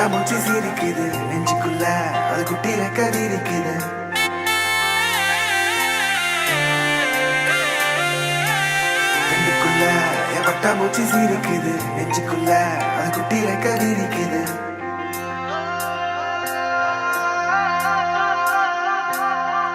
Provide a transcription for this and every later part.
பட்டாம்பூச்சி சிரிக்குது நெஞ்சுக்குள்ள, அது குட்டியில கதிரிக்குது. கண்ணுக்குள்ள என் பட்டாம்பூச்சி சிரிக்குது நெஞ்சுக்குள்ள, அது குட்டியில கதிரிக்குது.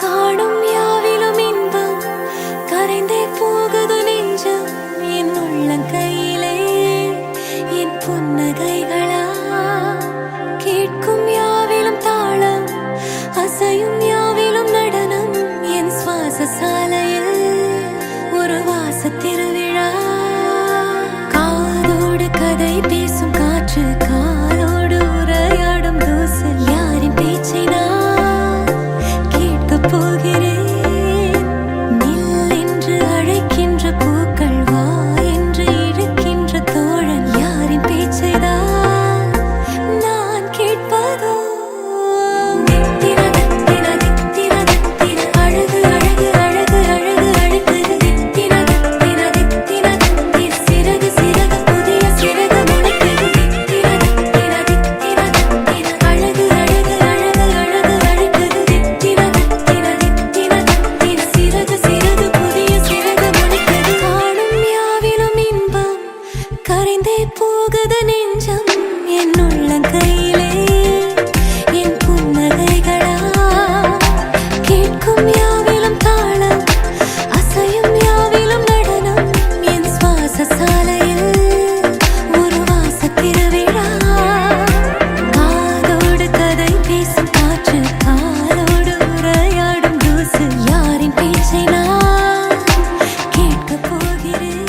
காணும் யாவிலும் இன்பம் கரைந்தே போகுது நெஞ்சம், என் உள்ளங்கையிலே என் புன்னகைகளா. கேட்கும் யாவிலும் தாளம், அசையும் யாவிலும் நடனம், என் சுவாச சாலையில் ஒரு வாச திருவிழா. காதோடு கதை பேசும் காற்று, காலோடு உரையாடும் தூசல், யாரின் பேச்சை நான் கேட்கப் போகிறேன். நில் என்று அழைக்கின்ற பூக்கள், வா என்று இழுக்கின்ற தோழன், யாரின் பேச்சை தான் நான் கேட்பதோ. தித்திர தித்திர தித்திர தித்திர, அழகு அழகு அழகு அழகு அழகு. தித்திர தித்திர தித்திர தித்திர, சிறகு சிறகு புதிய சிறகு முளைக்குது. தித்திர தித்திர தித்திர தித்திர, அழகு அழகு அழகு அழகு அழகு. தித்திர தித்திர தித்திர தித்திர, சிறகு சிறகு புதிய சிறகு முளைக்குது. காணும் யாவிலும் இன்பம் கரைந்தே போகுது நெஞ்சம், என் உள்ளங்கையிலே என் புன்னகைகளா. கேட்கும் யாவிலும் தாளம், அசையும் யாவிலும் நடனம், என் சுவாச சாலையில் ஒரு வாச திருவிழா. காதோடு கதை பேசும் காற்று, காலோடு உரையாடும் தூசு, யாரின் பேச்சை நான் கேட்கப் போகிறேன்.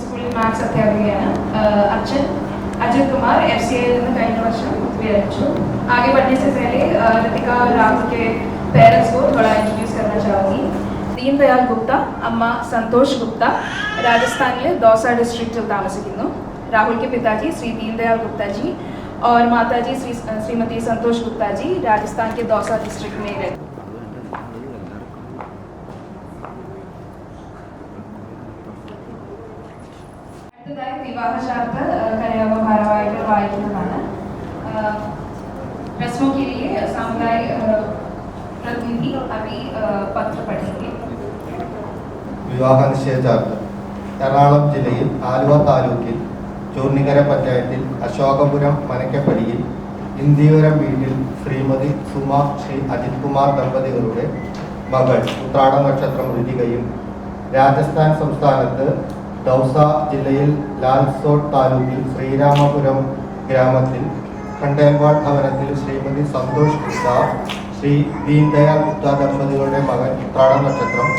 സ്കൂളിൽ മാത്സ് അധ്യാപികയാണ്. അച്ഛൻ अजित कुमार FCI में कई वर्ष विरमिച്ചു. आगे बढ़ने से पहले ऋतिका और राहुल के पेरेंट्स को थोड़ा इंट्रोड्यूस करना चाहूँगी. दीनदयाल गुप्ता, अम्मा संतोष गुप्ता, राजस्थान दौसा डिस्ट्रिक्ट तामसिക്കുന്നു. राहुल के पिताजी श्री दीनदयाल गुप्ता जी और माताजी श्रीमती संतोष गुप्ता जी राजस्थान के दौसा डिस्ट्रिक्ट में रहते. विवाहशार्थ कन्याव भारावाहिक वाയിക്കുന്നതാണ്. रस्मों के लिए सामुदायिक प्रतिनिधि अभी पत्र पढ़ेंगे. വിവാഹ നിശ്ചയദാർഢ്യം എറണാകുളം ജില്ലയിൽ ആലുവ താലൂക്കിൽ ചൂർണിക്കര പഞ്ചായത്തിൽ അശോകപുരം മനക്കപ്പടിയിൽ ഇന്ത്യപുരം വീട്ടിൽ ശ്രീമതി സുമ ശ്രീ അജിത് കുമാർ ദമ്പതികളുടെ മകൾ ഉത്രാട നക്ഷത്രം ഋതികയും രാജസ്ഥാൻ സംസ്ഥാനത്ത് ദൗസ ജില്ലയിൽ ലാൽസോട്ട് താലൂക്കിൽ ശ്രീരാമപുരം ഗ്രാമത്തിൽ ഖണ്ടേൽവാഡ് ഭവനത്തിൽ ശ്രീമതി സന്തോഷ് ഗുപ്ത, ശ്രീ ദീൻദയാൽ ഗുപ്ത ദമ്പതികളുടെ മകൻ ഉത്രാട നക്ഷത്രം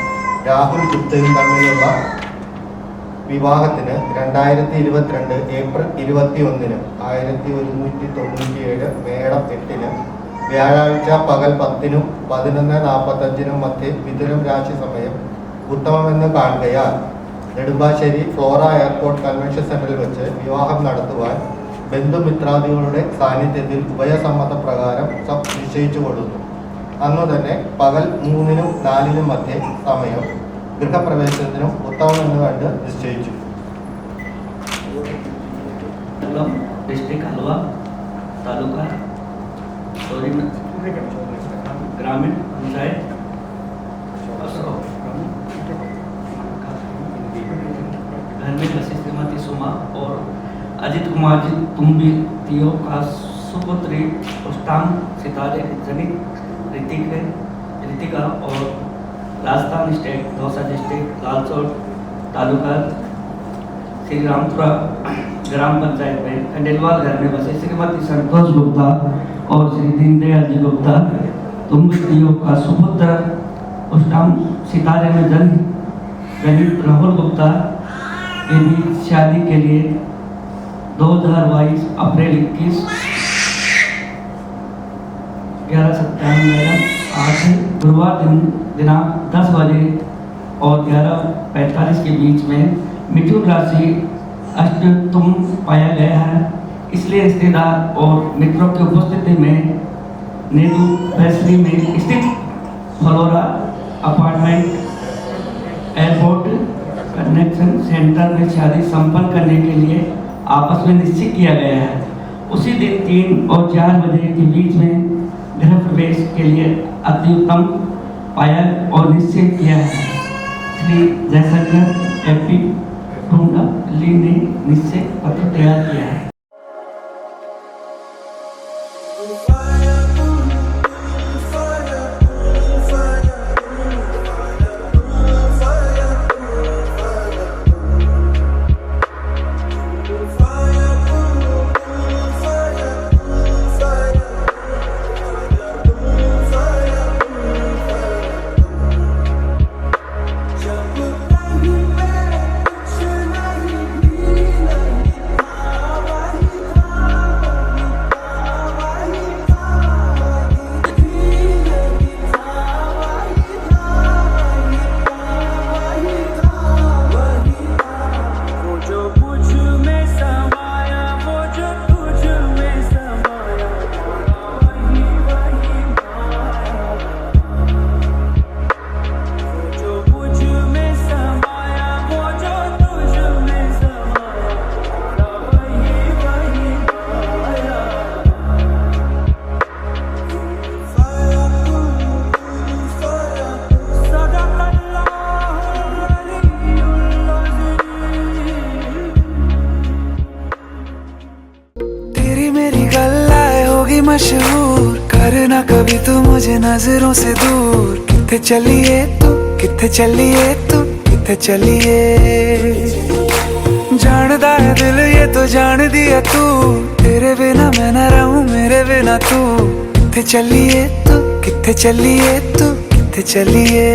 രാഹുൽ ഗുപ്തയും തമ്മിലുള്ള വിവാഹത്തിന് 2022 ഏപ്രിൽ 21-ന് 1197 മേടം 8-ന് വ്യാഴാഴ്ച പകൽ 10-നും 11:45-നും മധ്യേ മിഥുനം രാശി സമയം ഉത്തമമെന്ന് കാണുകയാൽ നെടുമ്പാശ്ശേരി ഫ്ലോറ എയർപോർട്ട് കൺവെൻഷൻ സെന്ററിൽ വെച്ച് വിവാഹം നടത്തുവാൻ ബന്ധുമിത്രാദികളുടെ സാന്നിധ്യത്തിൽ ഉഭയസമ്മത പ്രകാരം നിശ്ചയിച്ചു കൊടുത്തു. അന്നു തന്നെ പകൽ 3-നും 4-നും മധ്യേ സമയം ഗൃഹപ്രവേശനത്തിനും ഉത്തമമെന്ന് കണ്ട് നിശ്ചയിച്ചു. डिस्ट्रिक्ट हलवा तालुका ग्रामीण पंचायत घर में बसी श्रीमती सुमा और अजित कुमार जी तुम्बितियों का सुपुत्री उष्टांग सितारे जनित ऋतिका और राजस्थान स्टेट दौसा डिस्ट्रिक्ट लालसोट तालुका श्री रामपुरा ग्राम पंचायत में खंडेलवाल घर में बसे श्रीमती संतोष गुप्ता और श्री दीनदयाल जी गुप्ता तुम्बितियों का सुपुत्र उष्टांग सितारे में जनित राहुल गुप्ता के बीच शादी के लिए 2022 अप्रैल 11:57 आज गुरुवार दिनांक 10 बजे और 11:45 के बीच में मिथुन राशि अष्टतम पाया गया है। इसलिए रिश्तेदार और मित्रों की उपस्थिति में नेहरू फैसली में स्थित flora apartment airport connection centre में शादी संपन्न करने के लिए आपस में निश्चित किया गया है। उसी दिन 3 और 4 बजे के बीच में गृह प्रवेश के लिए अति उत्तम पाया और निश्चय किया है। श्री जयशंकर एपी ली ने निश्चय पत्र तैयार किया है। मशहूर करना कभी तू मुझे नजरों से दूर। किथे चलिए तू, किथे चलिए तू, किथे चलिए। जानदा है दिल ये तो जान दिया तू, तेरे बिना मैं न रहूं मेरे बिना तू। किथे चलिए तू, किथे चलिए तू, किथे चलिए।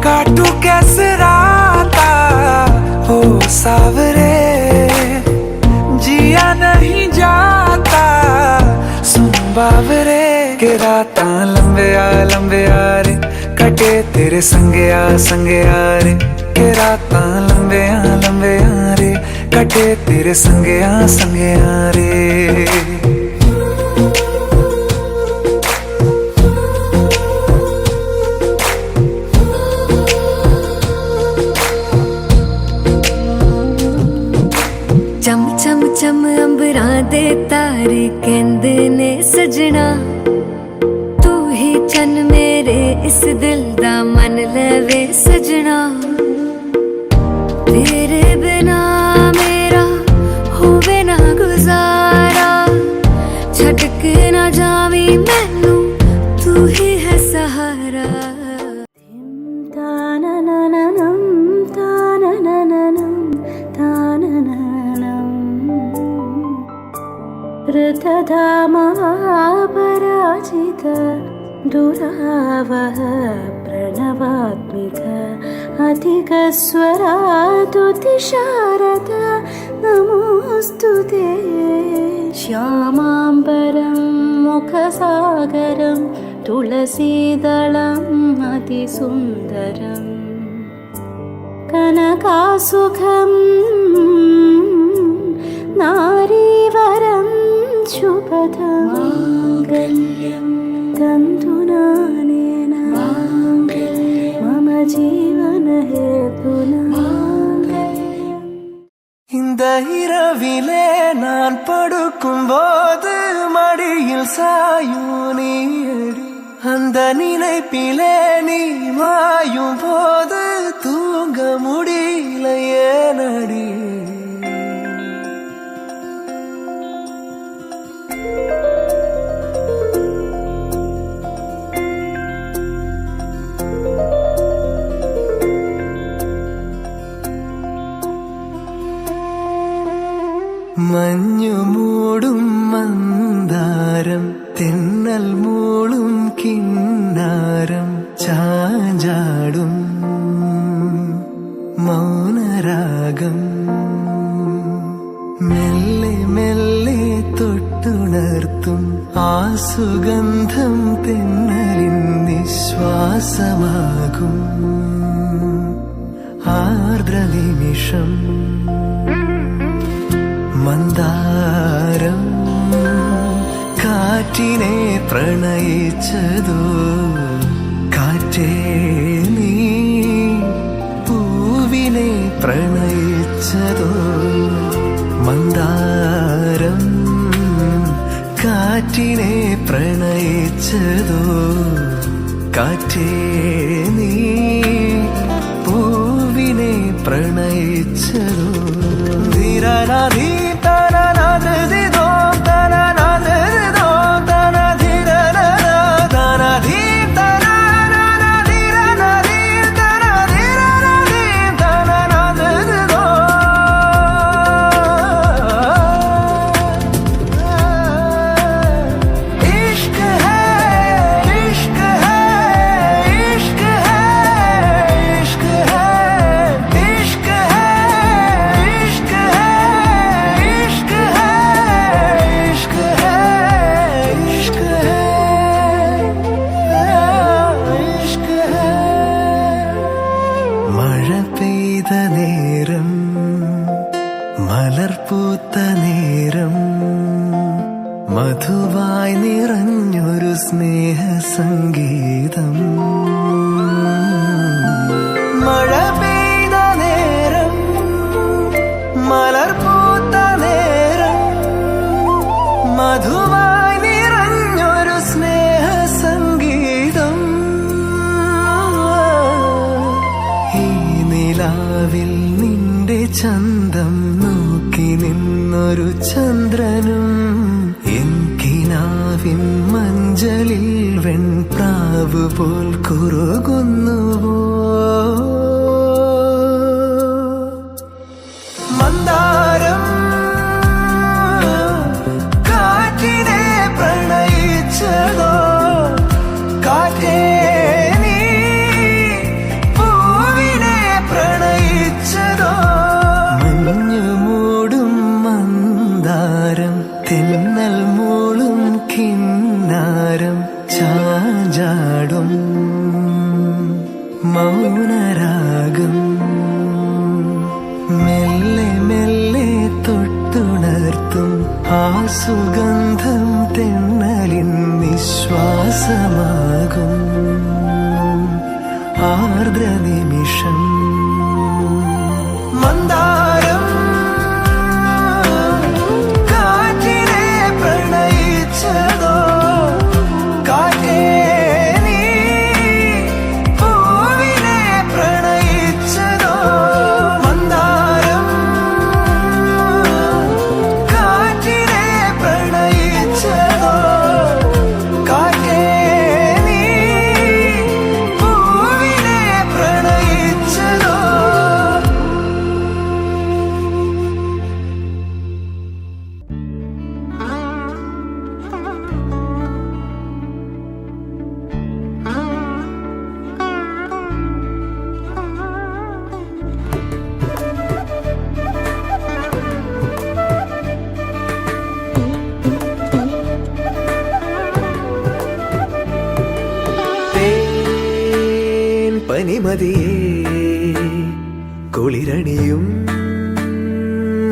काटू कैसे राता हो सावरे, जिया नहीं जाता सुन बावरे। के राता लंबे आ रे, कटे तेरे संगे आ रे। के राता लंबे आ रे, कटे तेरे संगे आ रे। चम चम चम अंबरां दे तारे कहंदे ने सजना, तू ही चन मेरे इस दिल दा मन लवे सजना। तेरे बिना मेरा होवे ना गुजारा, छड़ के ना जावी मैनू तू ही है सहारा। अमृतधामपराजित दुरावह प्रणवात्मिक अधिकस्वरातुतिशारद नमोऽस्तु ते श्यामाम्बरं मुखसागरं तुलसीदलम् अतिसुन्दरम् कनकासुखं नारीवरं शुभदं माङ्गल्यं तन्तुनानेन मम जीवनहेतुना இந்த இரவிலே நான் படுக்கும் போது மடியில் சாயும் நீடி அந்த நினைப்பிலே நீ மாயும் போது தூங்க முடியல ஏனடி മഞ്ഞു മൂടും മന്ദാരം തെന്നൽ മൂളും കിന്നാരം ചാഞ്ചാടും മൗനരാഗം മെല്ലെ മെല്ലെ തൊട്ടുണർത്തും ആ സുഗന്ധം തെന്നലിൻ നിശ്വാസമാകും ആർദ്ര നിമിഷം മന്ദാരം കാറ്റിനെ പ്രണയിച്ചതോ കാറ്റേ നീ പൂവിനെ പ്രണയിച്ചതോ മന്ദാരം കാറ്റിനെ പ്രണയിച്ചതോ കാറ്റേ നീ പൂവിനെ പ്രണയിച്ചതോ ധീരനാധീ മലർപൂത്ത നേരം മധുവായി നിറഞ്ഞൊരു സ്നേഹസംഗീതം മഴ പെയ്ത നേരം മലർപൂത്ത നേരം മധുവായി നിറഞ്ഞൊരു സ്നേഹസംഗീതം ഈ നിലാവിൽ നിന്റെ ചന്തം നോക്കി നിന്നൊരു ചന്ദ്രനും എൻ കിനാവിൻ മഞ്ചലിൽ വെൺപ്രാവ് പോൽ കുറുകുന്നുവോ മന്ദാരം കാറ്റിനെ പ്രണയിച്ചതോ കാറ്റേ തെന്നൽ മൂളും കിന്നാരം ചാഞ്ചാടും മൗനരാഗം മെല്ലെ മെല്ലെ തൊട്ടുണർത്തും ആ സുഗന്ധം തെന്നലിൻ നിശ്വാസമാകും ആർദ്ര നിമിഷം മന്ദാരം Pranayitchado പനിമതിയേ കുളിരണിയും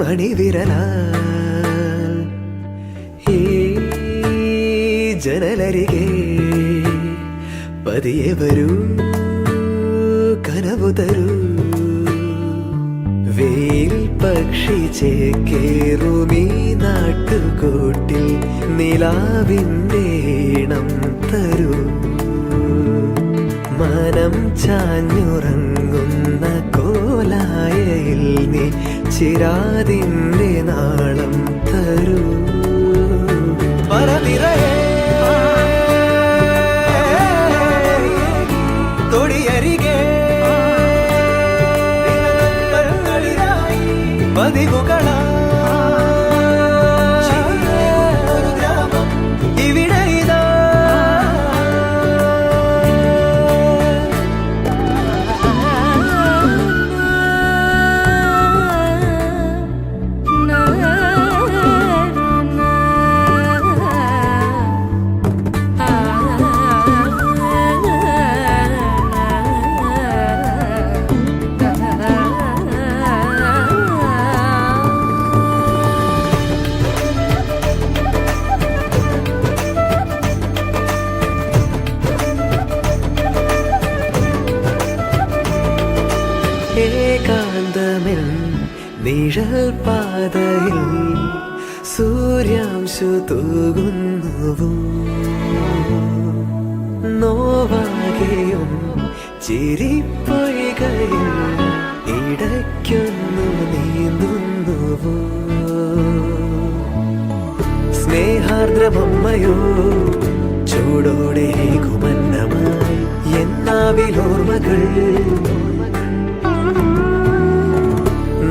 അണിവിരല ഈ ജനലരികെ പതിയെ വരൂ കനവു തരൂ വെയിൽ പക്ഷി ചേക്കേറുമീ നാട്ടുകൂട്ടിൽ നിലാവിൻ്റെ ഈണം തരൂ മനം ചാഞ്ഞുറങ്ങുന്ന കോലായയിൽ നീ ചിരാതിൻ്റെ നാളം തരൂ പറനിറയേ തൊടിയരികെ പതിവുകളാ ഇവിടെ ഇതാ ഏകാന്തമെൻ നിഴൽ പാതയിൽ സൂര്യാംശു തൂകുന്നുവോ നോവാകെയും ചിരിപ്പൊയ്കയിൽ ഇടയ്ക്കൊന്നു നീന്തുന്നുവോ സ്നേഹാർദ്രമമ്മയോ ചൂടോടെ കുമന്നമായി എന്നാവിലോർമ്മകൾ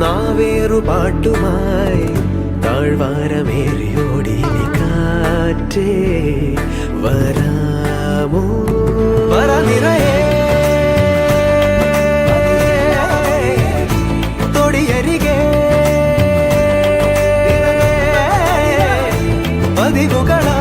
നാവേറു പാട്ടുമായി താഴ്വാരമേറിയോടി കാറ്റേ വരാമോ വരനിറയേ തൊടിയരികെ പതിവുകളാ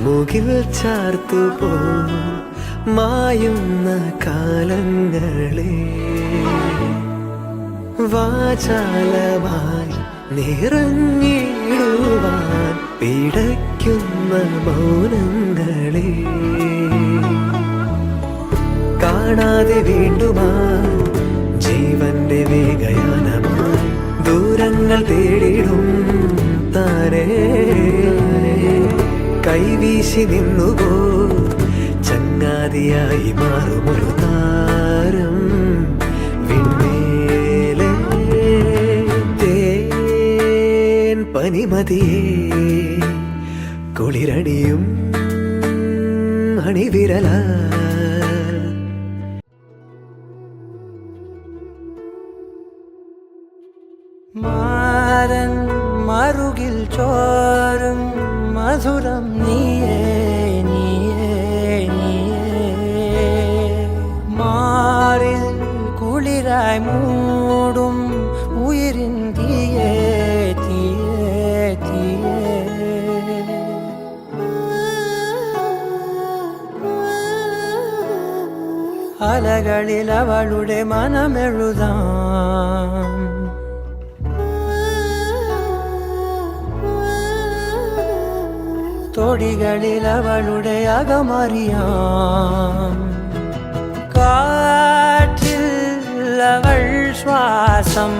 മുകിൽ ചാർത്തുപോ മായുന്ന കാലങ്ങളെ വാചാലമായി നിറഞ്ഞിടുവാൻ പിടയ്ക്കുന്ന മൗനങ്ങളെ കാണാതെ വീണ്ടുമാ ജീവന്റെ വേഗയാനമായി ദൂരങ്ങൾ തേടിടും താരേ കൈവീശി നിന്നുപോ ചങ്ങാതിയായി മാറുമൊരു താരം വിണ്മേലെ തേൻ പനിമതിയേ കുളിരണിയും അണിവിരല മാരൻ മറുകിൽ ചോരും മധുരം നീയേ നീയേ നീയേ മാറിൽ കുളിരായി മൂടും ഉയിരിൻ തീയേ തീയേ തീയേ അലകളിൽ അവളുടെ മനമെഴുതാം തൊടികളിൽ അവളുടെ അകമറിയാം കാറ്റിൽ അവൾ ശ്വാസം